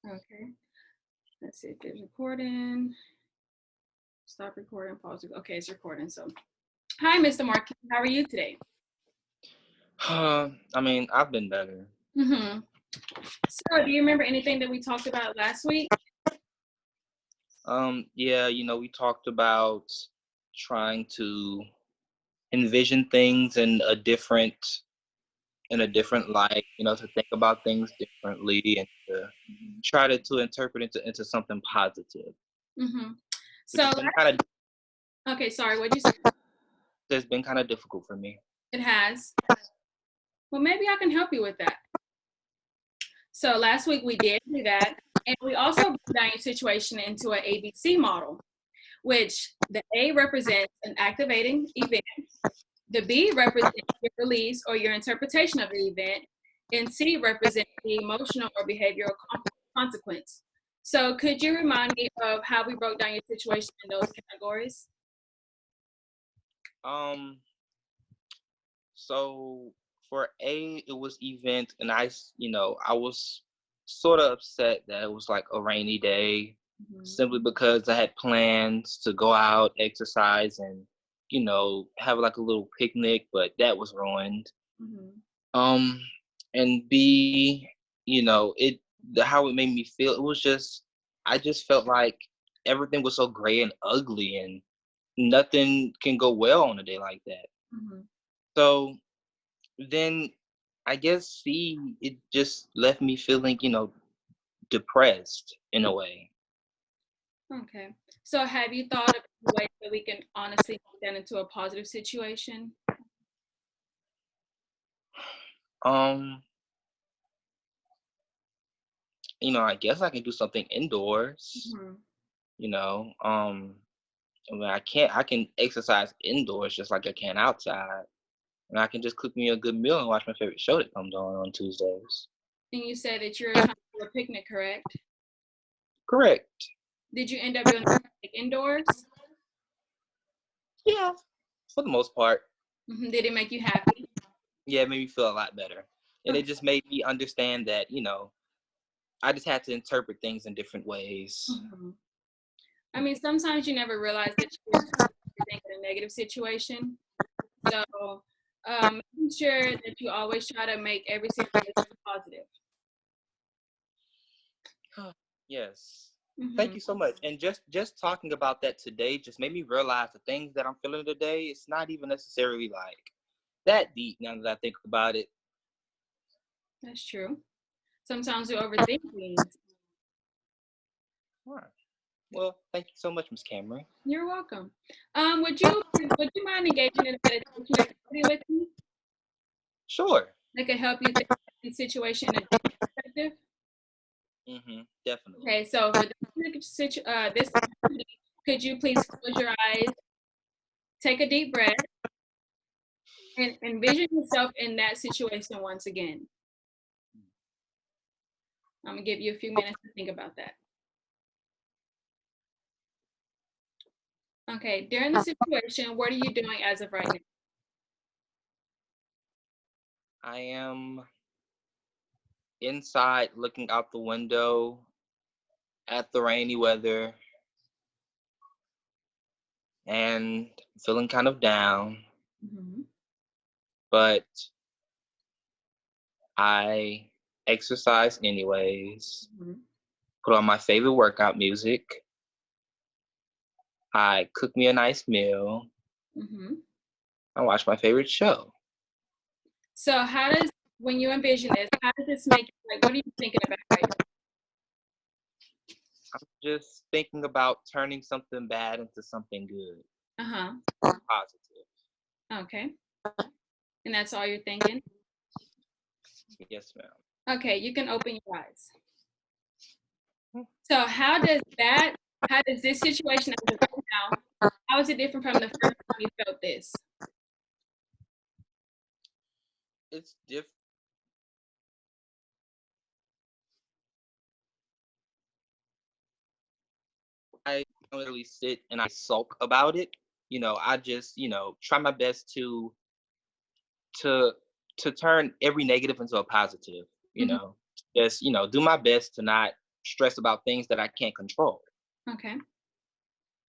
Okay. Let's see if it's recording. Stop recording, pause. Okay, it's recording. So, hi, Mr. Marquis. How are you today? I mean, I've been better. Mm-hmm. So, do you remember anything that we talked about last week? Yeah, we talked about trying to envision things in a different light, to think about things differently and to try to interpret it into something positive, Mm-hmm. which So, has been kind of okay, sorry, what'd you say? has been kind of difficult for me. It has. Well, maybe I can help you with that. So, last week we did do that. And we also broke down your situation into an ABC model, which the A represents an activating event, the B represents your release or your interpretation of the event, and C represents the emotional or behavioral consequence. So, could you remind me of how we broke down your situation in those categories? Um, so for A, it was event, and I was sort of upset that it was like a rainy day, Mhm. simply because I had plans to go out, exercise, and have like a little picnic, but that was ruined. Mhm. Um, and B, how it made me feel. It was just I just felt like everything was so gray and ugly, and nothing can go well on a day like that. Mhm. So then I guess C, it just left me feeling, depressed in a way. Okay. So, have you thought of ways that we can honestly make that into a positive situation? Um, I guess I can do something indoors, Mhm. you know. I mean, I can exercise indoors just like I can outside. And I can just cook me a good meal and watch my favorite show that comes on Tuesdays. And you said that you're trying to do a picnic, correct? Correct. Did you end up doing the picnic indoors? Yeah, for the most part. Did it make you happy? Yeah, it made me feel a lot better. And it just made me understand that, I just had to interpret things in different ways. Mhm. I mean, sometimes you never realize that you interpret everything in a negative situation. So, making sure that you always try to make every situation positive. Yes. Thank Hmm. you so much. And just talking about that today just made me realize the things that I'm feeling today, it's not even necessarily like that deep now that I think about it. That's true. Sometimes we overthink things. All right. Well, thank you so much, Miss Cameron. You're welcome. Would you mind engaging in a meditation activity with me Sure. that could help you think about the situation in a different perspective? Definitely. Okay, so for this activity, could you please close your eyes, take a deep breath, and envision yourself in that situation once again? I'm gonna give you a few minutes to think about that. Okay, during the situation, what are you doing as of right now? I am inside looking out the window at the rainy weather and feeling kind of down, Mhm. but I exercise anyways, Mhm. put on my favorite workout music. I cook me a nice meal. Mhm. I watch my favorite show. So, when you envision this, how does this make you, like, what are you thinking about right I'm just thinking about turning something bad into something good, now? positive. Okay. And that's all you're thinking? Yes, ma'am. Okay, you can open your eyes. Hmm. So, how does this situation as of right now, how is it different from the first time you felt this? It's different. I don't really sit and I sulk about it. I just, try my best to to turn every negative into a positive, Mhm. just, do my best to not stress about things that I can't control. Okay.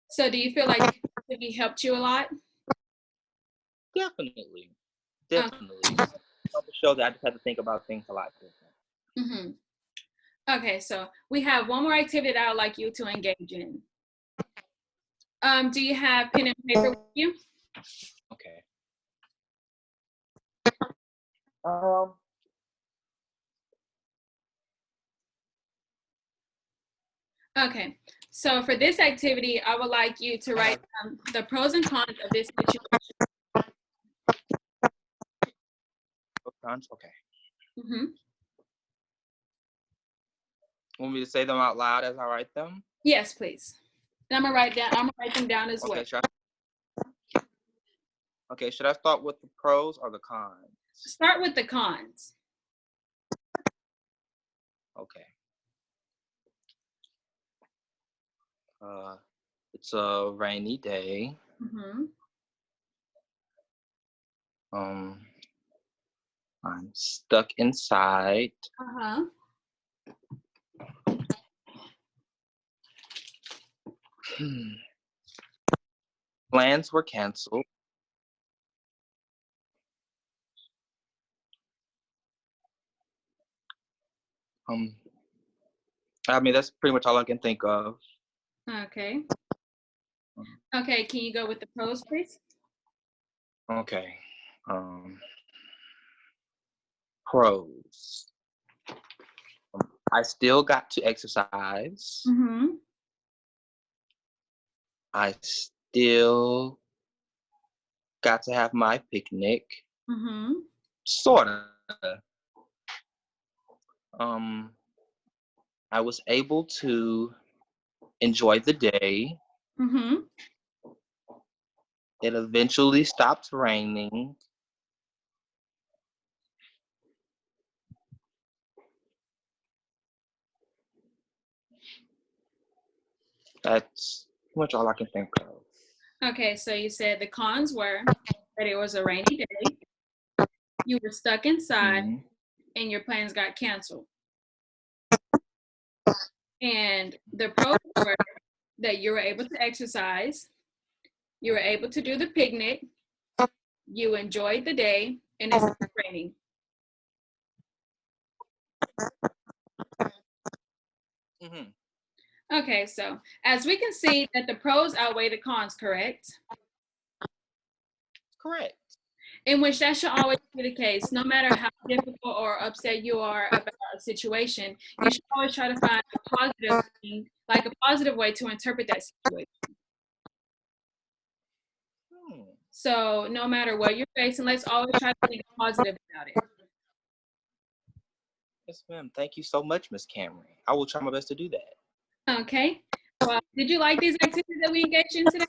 So do you feel like he helped you a lot? Definitely. Okay. Definitely. On the show that I just had to think about things a lot different. Mm-hmm. Okay, so we have one more activity that I would like you to engage in. Do you have pen and paper with you? Okay. Um, Okay, so for this activity, I would like you to write the pros and cons of this situation. okay. Mm-hmm. Want me to say them out loud as I write them? Yes, please. I'm gonna write them down as well. Okay, should I start with the pros or the cons? Start with the cons. Okay. It's a rainy day. Mm-hmm. I'm stuck inside. Uh-huh. Plans were canceled. I mean, that's pretty much all I can think of. Okay. Okay, can you go with the pros, please? Okay. Pros. I still got to exercise. Mm-hmm. I still got to have my picnic. Mm-hmm. Sorta. I was able to enjoy the day. Mm-hmm. It eventually stopped raining. That's pretty much all I can think of. Okay, so you said the cons were that it was a rainy day, you were stuck inside, Mhm. and your plans got canceled. And the pros were that you were able to exercise, you were able to do the picnic, you enjoyed the day, and it's raining. Mhm. Okay, so as we can see that the pros outweigh the cons, correct? Correct. In which that should always be the case. No matter how difficult or upset you are about a situation, you should always try to find a positive thing, like a positive way to interpret that situation. So no matter what you're facing, let's always try to think positive about it. Yes, ma'am. Thank you so much, Miss Cameron. I will try my best to do that. Okay. Well, did you like these activities that we engaged in today?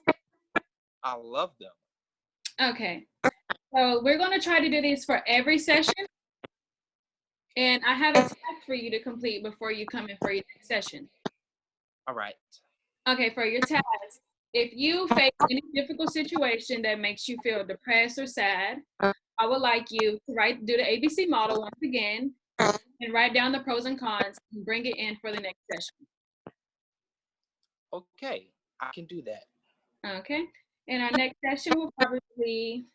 I love them. Okay. So we're going to try to do these for every session. And I have a task for you to complete before you come in for your next session. All right. Okay, for your task, if you face any difficult situation that makes you feel depressed or sad, I would like you to do the ABC model once again and write down the pros and cons and bring it in for the next session. Okay, I can do that. Okay, and our next session will probably be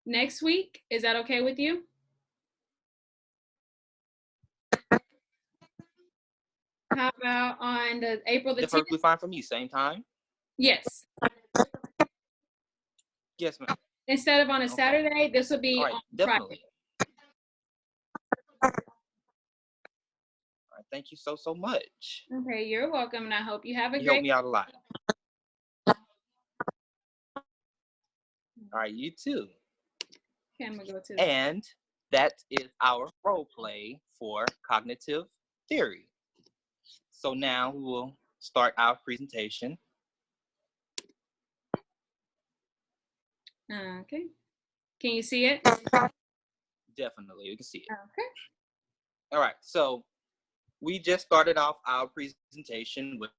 next week. Is that okay with you? How about on the April the 10th? Perfectly fine for me. Same time? Yes. Yes, ma'am. Instead of on a Saturday, this will be on definitely. Friday. All right, thank you so much. Okay, you're welcome, and I hope you have a You great. helped me out a lot. All right, you too. Okay, I'm gonna go to. And that is our role play for cognitive theory. So now we will start our presentation. Okay. Can you see it? Definitely, we can see it. Okay. All right, so we just started off our presentation with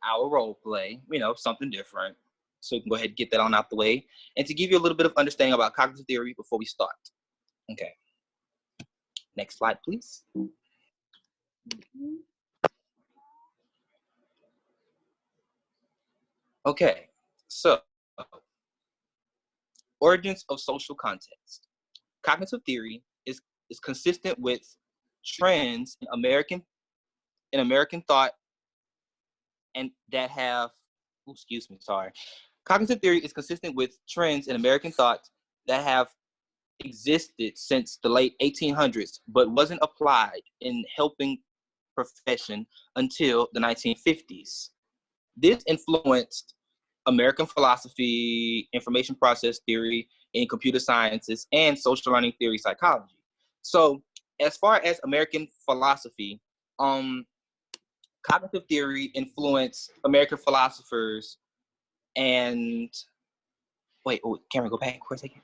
our role play, something different. So we can go ahead and get that on out the way. And to give you a little bit of understanding about cognitive theory before we start. Okay. Next slide, please. Mm-hmm. Okay, so origins of social context. Cognitive theory is consistent with trends in American thought and that have, excuse me, sorry. Cognitive theory is consistent with trends in American thought that have existed since the late 1800s, but wasn't applied in helping profession until the 1950s. This influenced American philosophy, information process theory in computer sciences, and social learning theory psychology. So, as far as American philosophy, um, cognitive theory influenced American philosophers and wait, oh, can we go back for a second?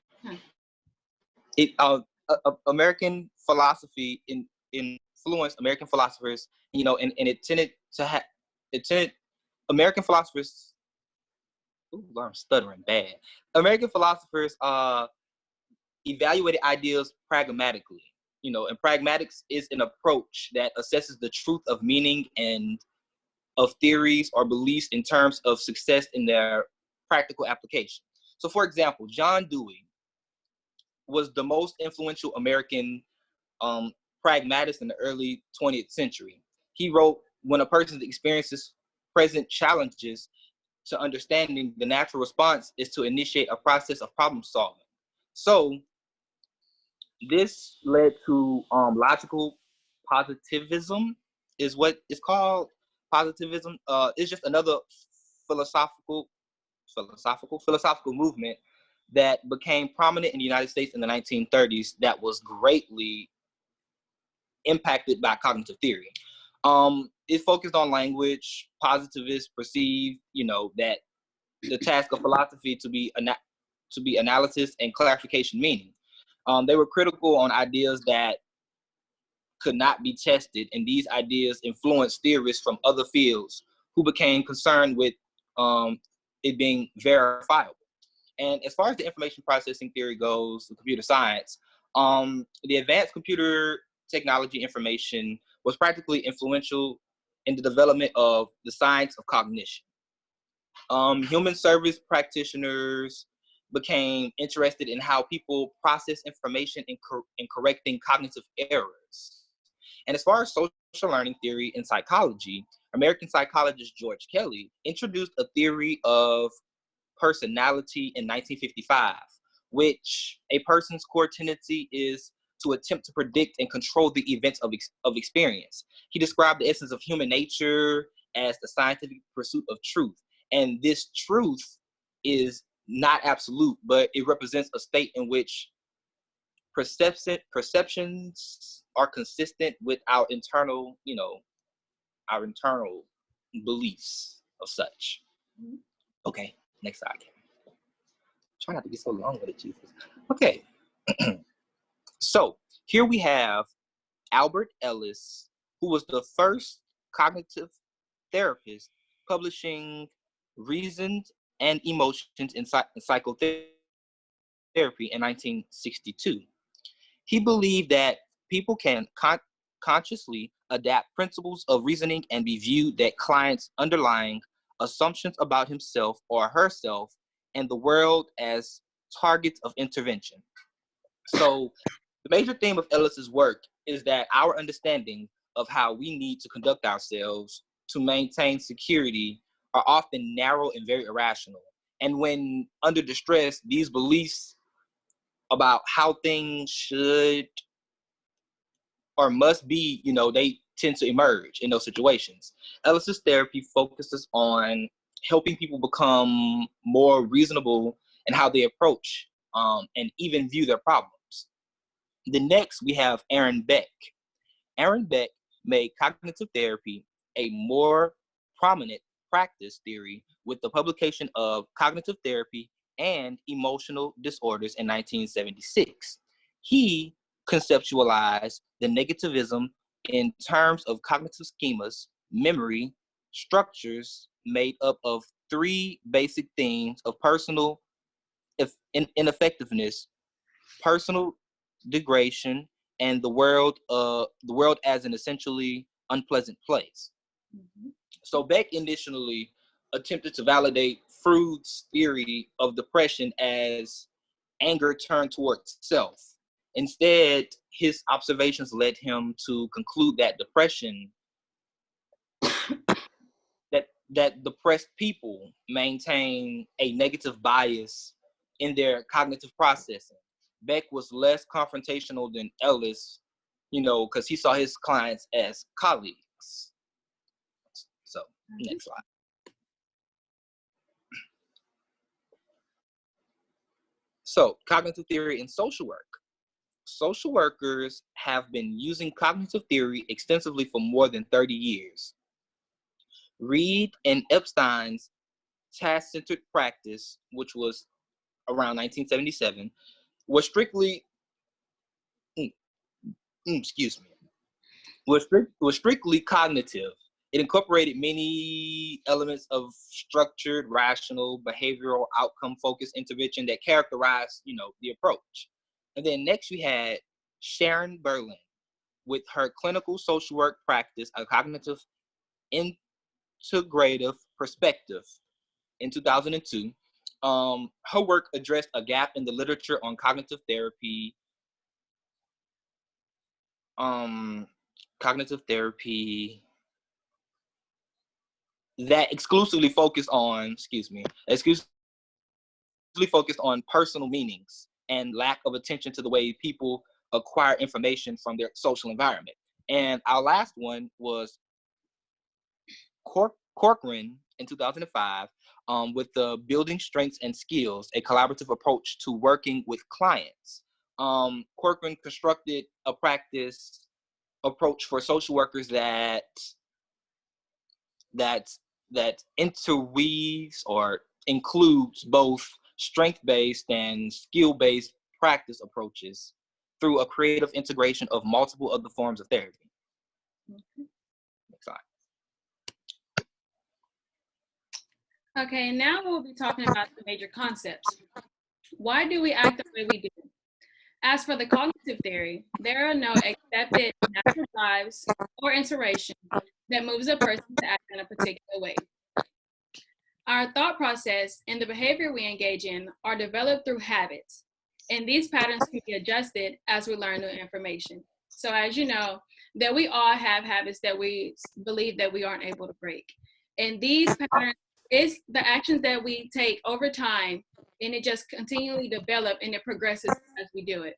It American philosophy influenced American philosophers, and it tended to have it tended American philosophers. Ooh, I'm stuttering bad. American philosophers evaluated ideas pragmatically. And pragmatics is an approach that assesses the truth of meaning and of theories or beliefs in terms of success in their practical application. So, for example, John Dewey was the most influential American um, pragmatist in the early 20th century. He wrote, when a person experiences present challenges to understanding, the natural response is to initiate a process of problem solving. So this led to logical positivism, is what it's called. Positivism is just another philosophical philosophical movement that became prominent in the United States in the 1930s that was greatly impacted by cognitive theory. It focused on language. Positivists perceived, that the task of philosophy to be analysis and clarification meaning. They were critical on ideas that could not be tested, and these ideas influenced theorists from other fields who became concerned with it being verifiable. And as far as the information processing theory goes, the computer science, the advanced computer technology information was practically influential in the development of the science of cognition. Human service practitioners became interested in how people process information in correcting cognitive errors. And as far as social learning theory and psychology, American psychologist George Kelly introduced a theory of personality in 1955, which a person's core tendency is to attempt to predict and control the events of experience. He described the essence of human nature as the scientific pursuit of truth. And this truth is not absolute, but it represents a state in which perceptions are consistent with our internal beliefs of such. Okay, next slide. Try not to be so long with it, Jesus. Okay. So here we have Albert Ellis, who was the first cognitive therapist publishing Reasons and Emotions in Psychotherapy in 1962. He believed that people can consciously adapt principles of reasoning and be viewed that clients' underlying assumptions about himself or herself and the world as targets of intervention. So the major theme of Ellis's work is that our understanding of how we need to conduct ourselves to maintain security are often narrow and very irrational. And when under distress, these beliefs about how things should or must be, they tend to emerge in those situations. Ellis's therapy focuses on helping people become more reasonable in how they approach and even view their problems. The next, we have Aaron Beck. Aaron Beck made cognitive therapy a more prominent practice theory with the publication of Cognitive Therapy and Emotional Disorders in 1976. He conceptualized the negativism in terms of cognitive schemas, memory, structures made up of three basic themes of personal ineffectiveness, personal degradation, and the world as an essentially unpleasant place. Mm-hmm. So Beck initially attempted to validate Freud's theory of depression as anger turned towards self. Instead, his observations led him to conclude that that depressed people maintain a negative bias in their cognitive processing. Beck was less confrontational than Ellis, because he saw his clients as colleagues. So, next slide. So, cognitive theory in social work. Social workers have been using cognitive theory extensively for more than 30 years. Reed and Epstein's task-centered practice, which was around 1977, was strictly cognitive. It incorporated many elements of structured, rational, behavioral, outcome-focused intervention that characterized, the approach. And then next we had Sharon Berlin with her clinical social work practice, a cognitive integrative perspective in 2002. Her work addressed a gap in the literature on cognitive therapy that exclusively focused on personal meanings and lack of attention to the way people acquire information from their social environment. And our last one was Corcoran in 2005 with the Building Strengths and Skills, a collaborative approach to working with clients. Corcoran constructed a practice approach for social workers that interweaves or includes both strength-based and skill-based practice approaches through a creative integration of multiple other forms of therapy. Next slide. Okay, now we'll be talking about the major concepts. Why do we act the way we do? As for the cognitive theory, there are no accepted natural drives or inspiration that moves a person to act in a particular way. Our thought process and the behavior we engage in are developed through habits, and these patterns can be adjusted as we learn new information. So as you know, that we all have habits that we believe that we aren't able to break. And these patterns is the actions that we take over time, and it just continually develops and it progresses as we do it.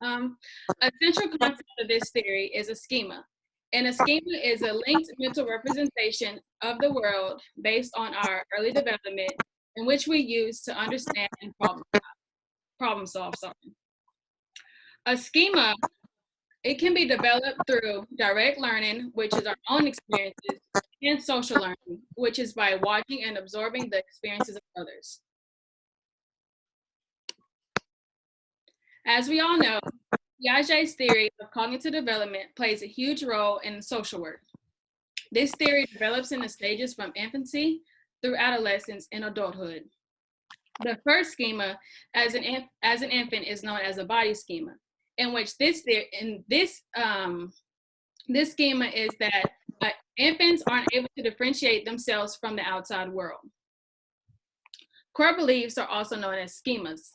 A central concept of this theory is a schema. And a schema is a linked mental representation of the world based on our early development in which we use to understand and problem solve something. A schema, it can be developed through direct learning, which is our own experiences, and social learning, which is by watching and absorbing the experiences of others. As we all know, Piaget's theory of cognitive development plays a huge role in social work. This theory develops in the stages from infancy through adolescence and adulthood. The first schema as an infant is known as a body schema, in which this schema is that infants aren't able to differentiate themselves from the outside world. Core beliefs are also known as schemas,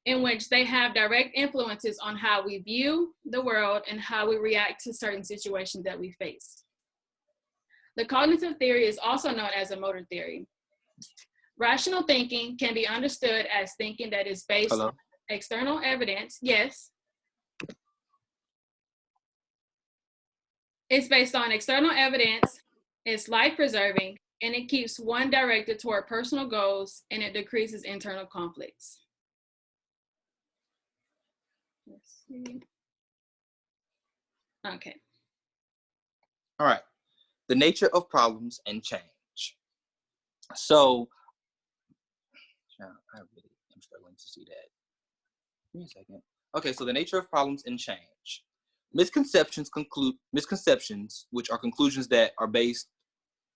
in which they have direct influences on how we view the world and how we react to certain situations that we face. The cognitive theory is also known as a motor theory. Rational thinking can be understood as thinking that is based on external evidence. Yes. It's based on external evidence, it's life-preserving, and it keeps one directed toward personal goals, and it decreases internal conflicts. Let's see. Okay. All right. The nature of problems and change. So, I really am struggling to see that. Give me a second. Okay, so the nature of problems and change. Misconceptions, which are conclusions that are based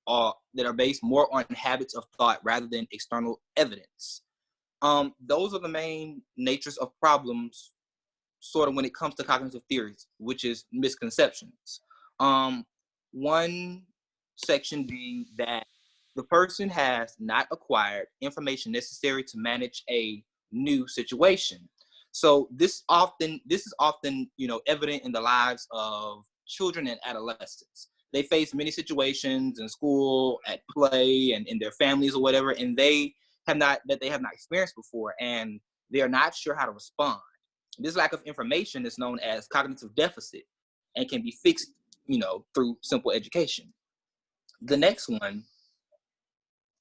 more on habits of thought rather than external evidence. Those are the main natures of problems, sort of when it comes to cognitive theories, which is misconceptions. One section being that the person has not acquired information necessary to manage a new situation. So this is often, evident in the lives of children and adolescents. They face many situations in school, at play, and in their families or whatever, and they have not experienced before, and they are not sure how to respond. This lack of information is known as cognitive deficit and can be fixed, through simple education. The next one,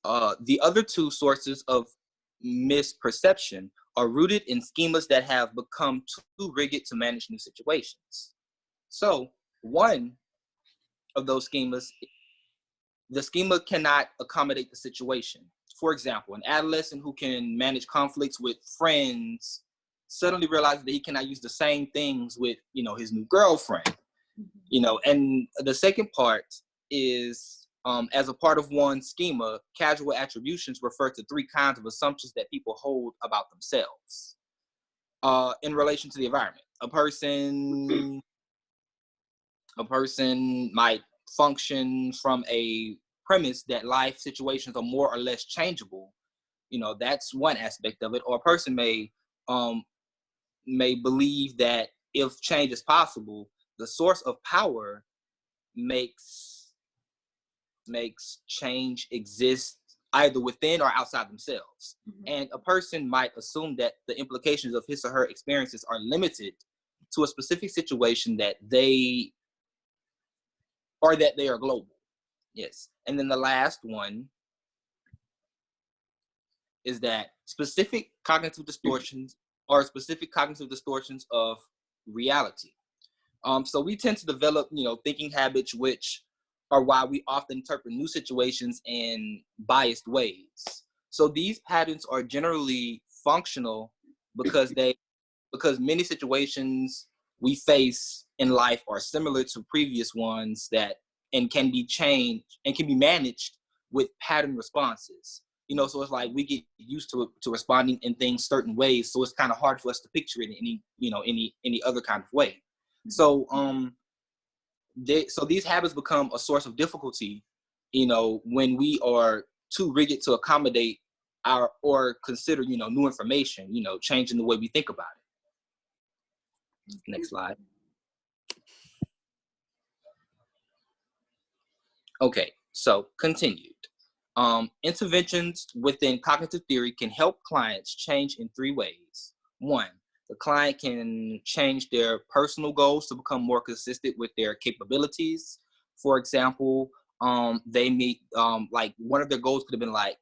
the other two sources of misperception are rooted in schemas that have become too rigid to manage new situations. So, one of those schemas, the schema cannot accommodate the situation. For example, an adolescent who can manage conflicts with friends suddenly realizes that he cannot use the same things with, his new girlfriend. And the second part is, as a part of one schema, casual attributions refer to three kinds of assumptions that people hold about themselves in relation to the environment. A person might function from a premise that life situations are more or less changeable. That's one aspect of it. Or a person may believe that if change is possible, the source of power makes change exist either within or outside themselves. And a person might assume that the implications of his or her experiences are limited to a specific situation that they are global. Yes. And then the last one is that specific cognitive distortions of reality. So we tend to develop, thinking habits, which are why we often interpret new situations in biased ways. So these patterns are generally functional because many situations we face in life are similar to previous ones and can be changed and can be managed with pattern responses. So it's like we get used to responding in things certain ways, so it's kind of hard for us to picture it in any other kind of way. So so these habits become a source of difficulty, when we are too rigid to accommodate or consider, new information, changing the way we think about it. Next slide. Okay, so continued. Interventions within cognitive theory can help clients change in three ways. One, the client can change their personal goals to become more consistent with their capabilities. For example, they meet, like one of their goals could have been like,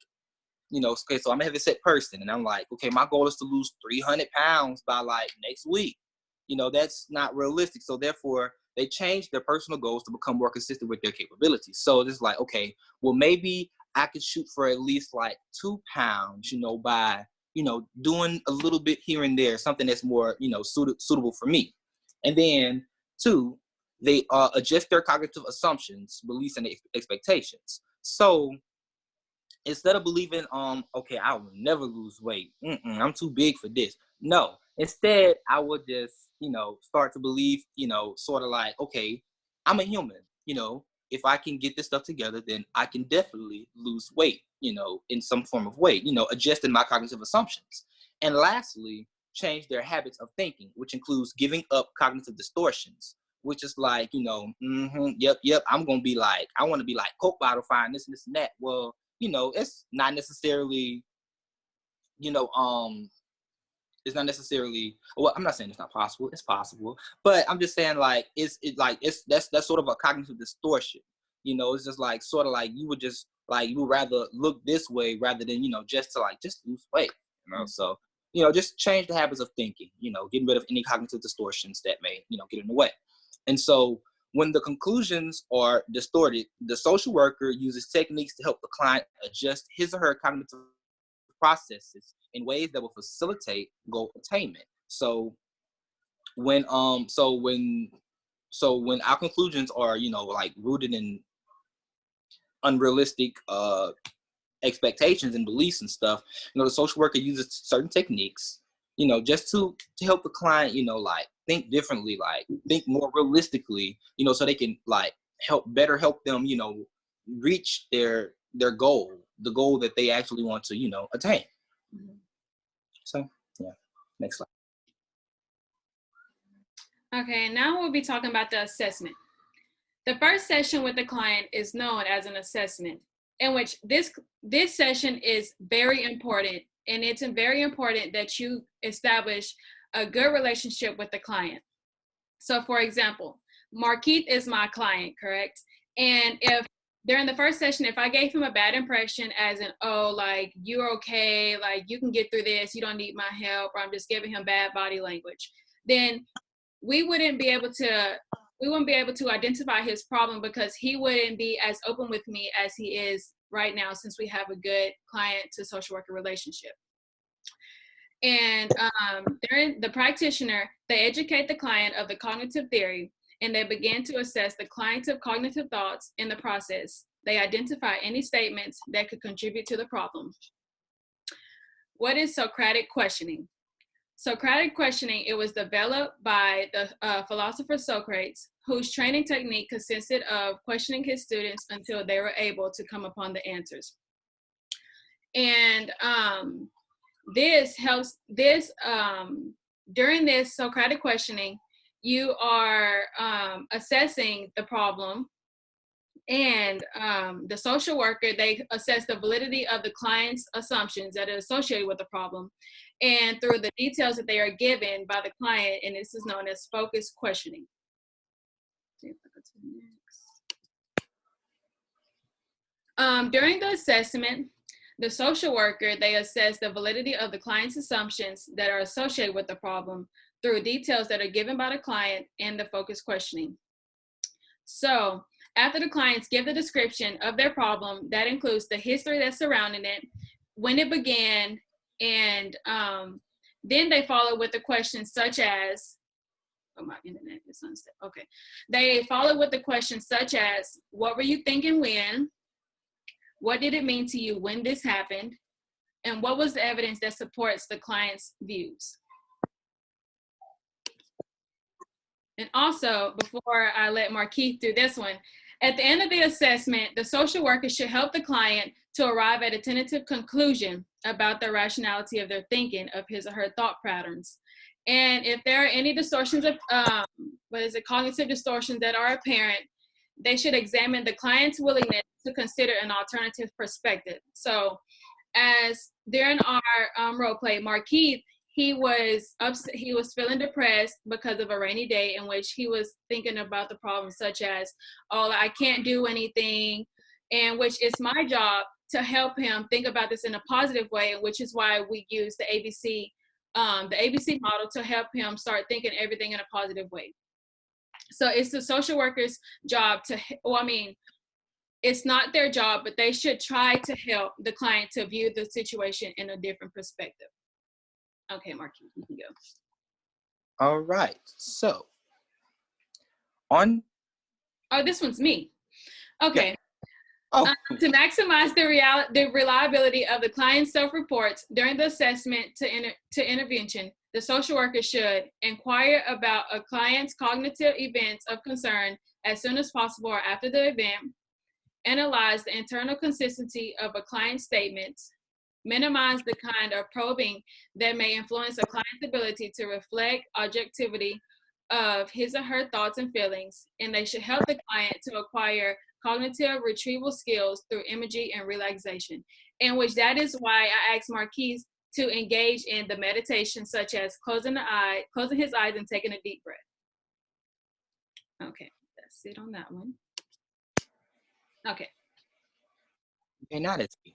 okay, so I'm a heavy set person, and I'm like, okay, my goal is to lose 300 pounds by like next week. That's not realistic. So therefore, they change their personal goals to become more consistent with their capabilities. So it's like, okay, well, maybe I could shoot for at least like 2 pounds, by, doing a little bit here and there, something that's more, suitable for me. And then two, they adjust their cognitive assumptions, beliefs, and expectations. So instead of believing, okay, I will never lose weight. I'm too big for this. No, instead, I would just, start to believe, sort of like, okay, I'm a human. If I can get this stuff together, then I can definitely lose weight, in some form of way, adjusting my cognitive assumptions. And lastly, change their habits of thinking, which includes giving up cognitive distortions, which is like, yep, I'm going to be like, I want to be like Coke bottle fine, this and this and that. Well, it's not necessarily, well, I'm not saying it's not possible. It's possible, but I'm just saying like, that's sort of a cognitive distortion. It's just like, sort of like you would rather look this way rather than, just lose weight, So, just change the habits of thinking, getting rid of any cognitive distortions that may, get in the way. And so when the conclusions are distorted, the social worker uses techniques to help the client adjust his or her cognitive processes in ways that will facilitate goal attainment. So when our conclusions are, like rooted in unrealistic expectations and beliefs and stuff, the social worker uses certain techniques, just to help the client, like think differently, like think more realistically, so they can like help them, reach their their goal, the goal that they actually want to, attain. Mhm. So, yeah. Next slide. Okay, now we'll be talking about the assessment. The first session with the client is known as an assessment, in which this session is very important, and it's very important that you establish a good relationship with the client. So, for example, Markeith is my client, correct? And if during the first session, if I gave him a bad impression as in, oh, like, you're okay, like, you can get through this, you don't need my help, or I'm just giving him bad body language, then we wouldn't be able to identify his problem, because he wouldn't be as open with me as he is right now, since we have a good client to social worker relationship. And during the practitioner, they educate the client of the cognitive theory, and they begin to assess the client's cognitive thoughts in the process. They identify any statements that could contribute to the problem. What is Socratic questioning? Socratic questioning, it was developed by the philosopher Socrates, whose training technique consisted of questioning his students until they were able to come upon the answers. And during this Socratic questioning, you are assessing the problem, and the social worker, they assess the validity of the client's assumptions that are associated with the problem, and through the details that they are given by the client, and this is known as focused questioning. During the assessment, the social worker, they assess the validity of the client's assumptions that are associated with the problem through details that are given by the client and the focused questioning. So after the clients give the description of their problem, that includes the history that's surrounding it, when it began, and then they follow with the questions such as, oh, my internet is unstable. Okay. They follow with the questions such as, what were you thinking when? What did it mean to you when this happened? And what was the evidence that supports the client's views? And also, before I let Markeith do this one, at the end of the assessment, the social worker should help the client to arrive at a tentative conclusion about the rationality of their thinking of his or her thought patterns. And if there are any distortions of, cognitive distortions that are apparent, they should examine the client's willingness to consider an alternative perspective. So as during our role play, Markeith, he was feeling depressed because of a rainy day, in which he was thinking about the problems such as, oh, I can't do anything, and which is my job to help him think about this in a positive way, which is why we use the ABC model to help him start thinking everything in a positive way. So it's the social worker's job to, it's not their job, but they should try to help the client to view the situation in a different perspective. Okay, Markeith, you can go. All right. So, on. Oh, this one's me. Okay. Yeah. Oh. To maximize the reliability of the client's self-reports during the assessment to intervention, the social worker should inquire about a client's cognitive events of concern as soon as possible or after the event, analyze the internal consistency of a client's statements, minimize the kind of probing that may influence a client's ability to reflect objectivity of his or her thoughts and feelings, and they should help the client to acquire cognitive retrieval skills through imagery and relaxation, in which that is why I asked Markeith to engage in the meditation, such as closing his eyes and taking a deep breath. Okay, that's it on that one. Okay. Okay, now that's me.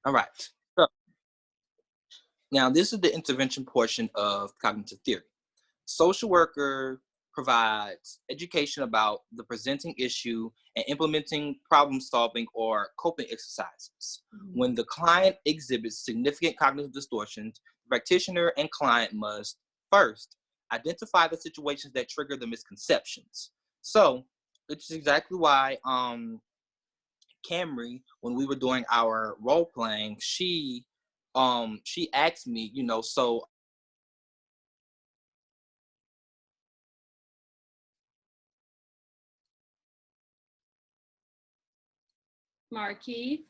All right. So, now this is the intervention portion of cognitive theory. Social worker provides education about the presenting issue and implementing problem solving or coping exercises. Mm-hmm. When the client exhibits significant cognitive distortions, the practitioner and client must first identify the situations that trigger the misconceptions. So it's exactly why Camry, when we were doing our role playing, she asked me, so Marquis.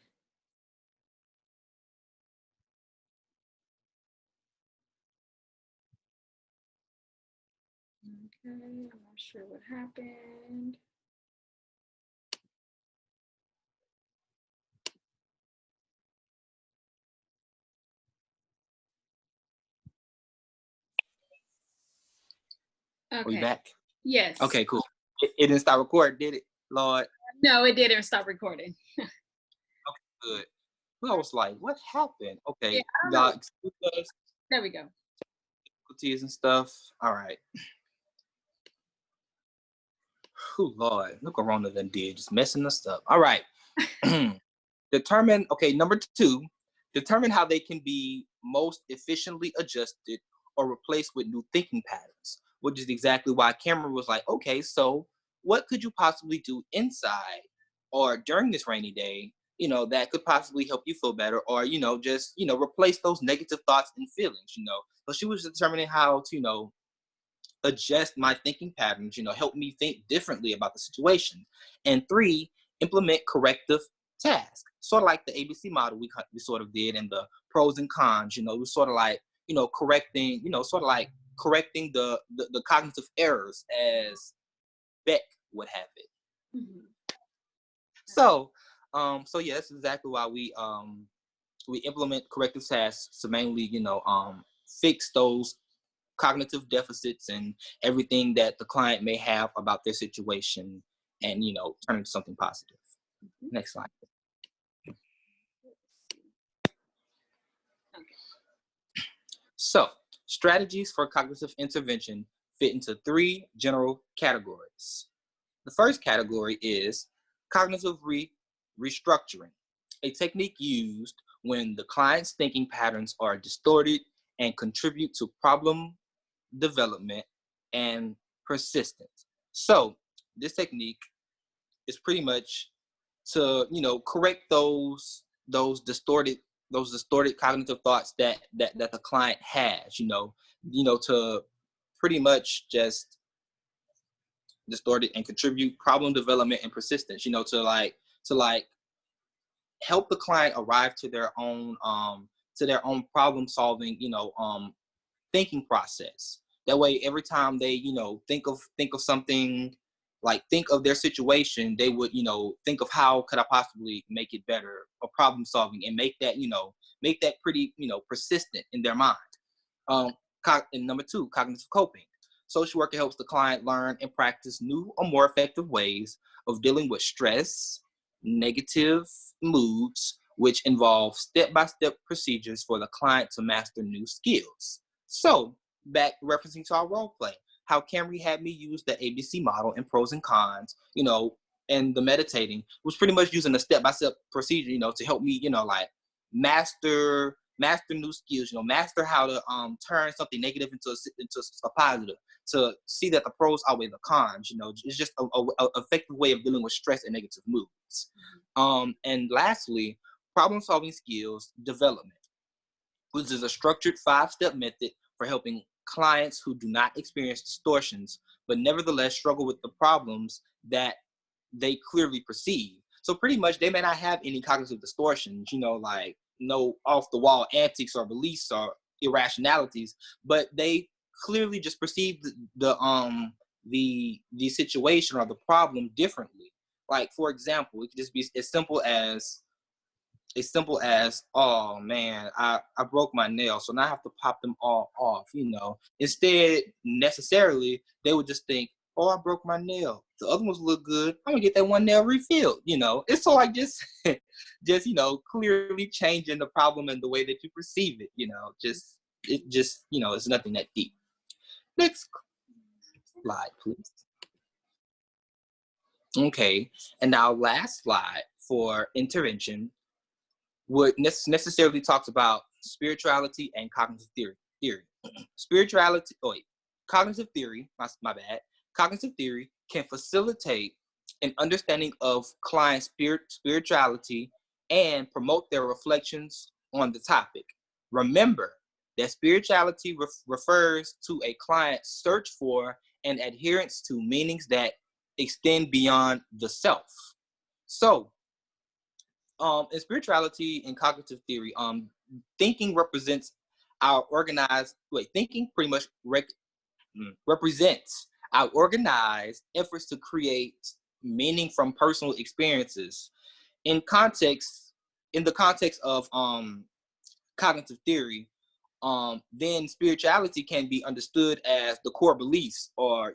Okay, I'm not sure what happened. We Okay. back? Yes. Okay, cool. It didn't start recording, did it, Lord? No, it didn't stop recording. Good. I was like, what happened? Yeah, Okay, I don't y'all know. excuse us, There we go. difficulties and stuff. All right. Oh, Lord, look what Rona done did, just messing us up. All right. Number 2, determine how they can be most efficiently adjusted or replaced with new thinking patterns, which is exactly why Cameron was like, okay, so what could you possibly do inside or during this rainy day, that could possibly help you feel better, or, just, replace those negative thoughts and feelings. So she was determining how to, adjust my thinking patterns, help me think differently about the situation. And 3, implement corrective tasks, sort of like the ABC model we sort of did, and the pros and cons. It was sort of like, correcting, sort of like correcting the cognitive errors, as Beck would have it. Mhm. So yeah, that's exactly why we implement corrective tasks to mainly, fix those cognitive deficits and everything that the client may have about their situation, and turn it into something positive. Next slide. Okay. So strategies for cognitive intervention fit into 3 general categories. The first category is cognitive restructuring, a technique used when the client's thinking patterns are distorted and contribute to problem development and persistence. So this technique is pretty much to, correct those distorted cognitive thoughts that the client has, to pretty much just distort it and contribute problem development and persistence, to help the client arrive to their own problem solving, thinking process. That way, every time they, think of something, like think of their situation, they would, think of how could I possibly make it better, or problem solving, and make that pretty, persistent in their mind. Um, and number 2, cognitive coping. Social worker helps the client learn and practice new or more effective ways of dealing with stress, negative moods, which involve step-by-step procedures for the client to master new skills. So, back referencing to our role play, how Camry had me use the ABC model and pros and cons, and the meditating was pretty much using a step-by-step procedure, to help me, like master new skills, master how to turn something negative into a positive, to see that the pros outweigh the cons. It's just a effective way of dealing with stress and negative moods. And lastly, problem solving skills development, which is a structured 5-step method for helping clients who do not experience distortions, but nevertheless struggle with the problems that they clearly perceive. So pretty much they may not have any cognitive distortions, like no off the wall antics or beliefs or irrationalities, but they clearly just perceive the situation or the problem differently. Like, for example, it could just be as, oh man, I broke my nail, so now I have to pop them all off. Instead, necessarily, they would just think, oh, I broke my nail, the other ones look good, I'm gonna get that one nail refilled. It's so like just just clearly changing the problem and the way that you perceive it. It's nothing that deep. Next slide, please. Okay, and now last slide for intervention would necessarily talks about spirituality and cognitive theory. Spirituality, oh wait, cognitive theory, my bad. Cognitive theory can facilitate an understanding of client spirituality and promote their reflections on the topic. Remember that spirituality refers to a client's search for and adherence to meanings that extend beyond the self. So, in spirituality and cognitive theory, thinking represents our organized, thinking pretty much represents our organized efforts to create meaning from personal experiences. In the context of cognitive theory, then spirituality can be understood as the core beliefs, or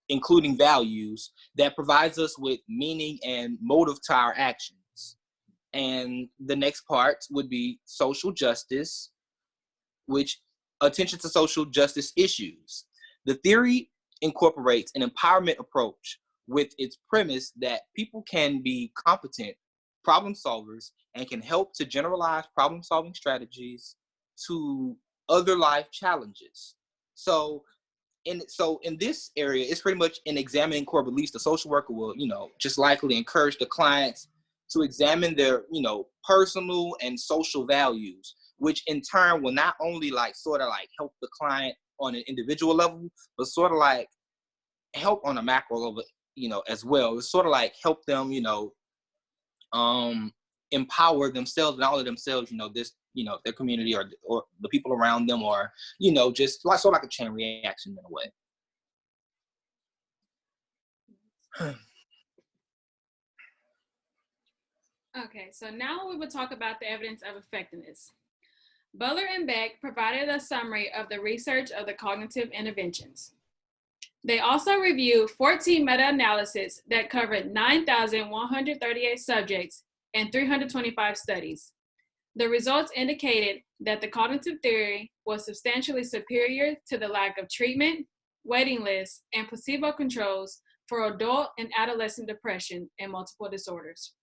including values that provides us with meaning and motive to our actions. And the next part would be social justice, which attention to social justice issues. The theory incorporates an empowerment approach with its premise that people can be competent problem solvers and can help to generalize problem solving strategies to other life challenges. So in this area, it's pretty much in examining core beliefs. The social worker will, just likely encourage the clients to examine their, personal and social values, which in turn will not only sort of help the client on an individual level, but sort of help on a macro level, as well. It's sort of help them, empower themselves, not only themselves, their community or the people around them, or, just sort of like a chain reaction in a way. Okay, so now we will talk about the evidence of effectiveness. Butler and Beck provided a summary of the research of the cognitive interventions. They also reviewed 14 meta-analyses that covered 9,138 subjects and 325 studies. The results indicated that the cognitive theory was substantially superior to the lack of treatment, waiting lists, and placebo controls for adult and adolescent depression and multiple disorders.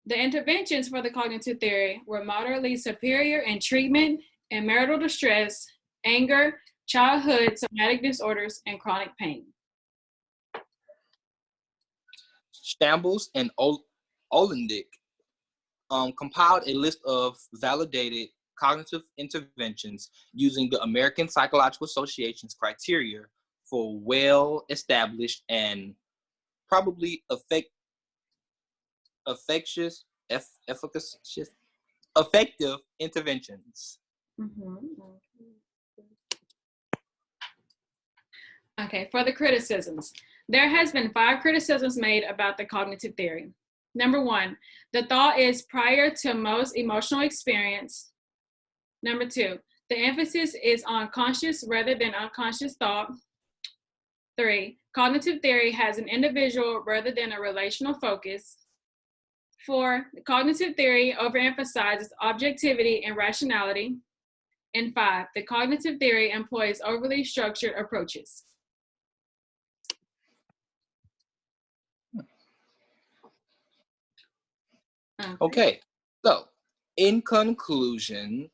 The interventions for the cognitive theory were moderately superior in treatment and marital distress, anger, childhood somatic disorders, and chronic pain. Shambles and Olendick compiled a list of validated cognitive interventions using the American Psychological Association's criteria for well-established and probably effective interventions. Okay, for the criticisms. There has been 5 criticisms made about the cognitive theory. Number 1, the thought is prior to most emotional experience. Number 2, the emphasis is on conscious rather than unconscious thought. 3, cognitive theory has an individual rather than a relational focus. 4, the cognitive theory overemphasizes objectivity and rationality. And 5, the cognitive theory employs overly structured approaches. Okay, so in conclusion,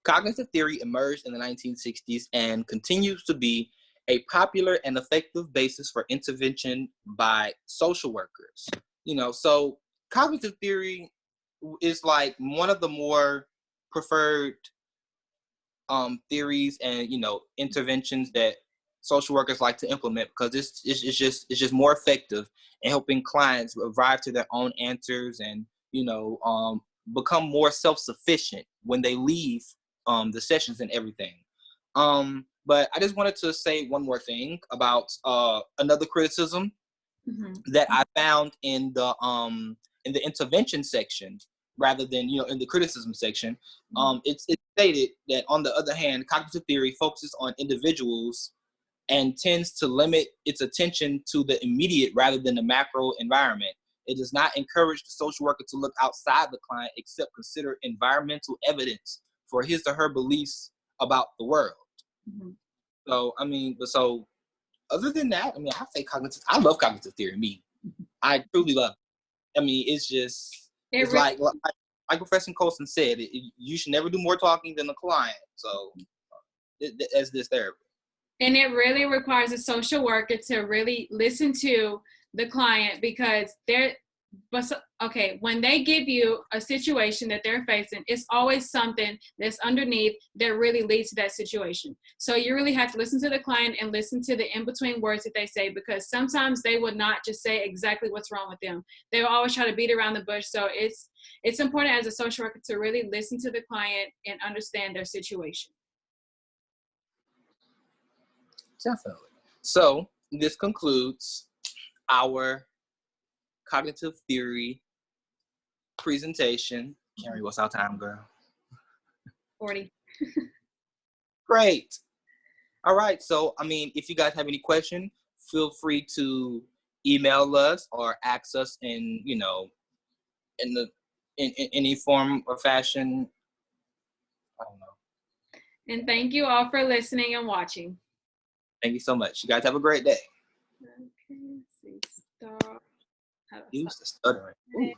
cognitive theory emerged in the 1960s and continues to be a popular and effective basis for intervention by social workers. So cognitive theory is one of the more preferred theories and interventions that social workers like to implement, because it's just more effective in helping clients arrive to their own answers and become more self-sufficient when they leave the sessions and everything. But I just wanted to say one more thing about another criticism that I found in the intervention section rather than in the criticism section. It's stated that, on the other hand, cognitive theory focuses on individuals and tends to limit its attention to the immediate rather than the macro environment. It does not encourage the social worker to look outside the client except consider environmental evidence for his or her beliefs about the world. So, so other than that, I say cognitive. I love cognitive theory. Me, I truly love it. It's just, it's like Professor Colson said, you should never do more talking than the client. So, as this therapy. And it really requires a social worker to really listen to the client, because But okay, when they give you a situation that they're facing, it's always something that's underneath that really leads to that situation. So you really have to listen to the client and listen to the in-between words that they say, because sometimes they will not just say exactly what's wrong with them. They will always try to beat around the bush. So it's important as a social worker to really listen to the client and understand their situation. Definitely. So this concludes our cognitive theory presentation. Carrie, what's our time, girl? 40. Great. All right. So, I mean, if you guys have any questions, feel free to email us or ask us in, you know, in any form or fashion. I don't know. And thank you all for listening and watching. Thank you so much. You guys have a great day. Okay, let's see. Stop. Use the stuttering. Ooh.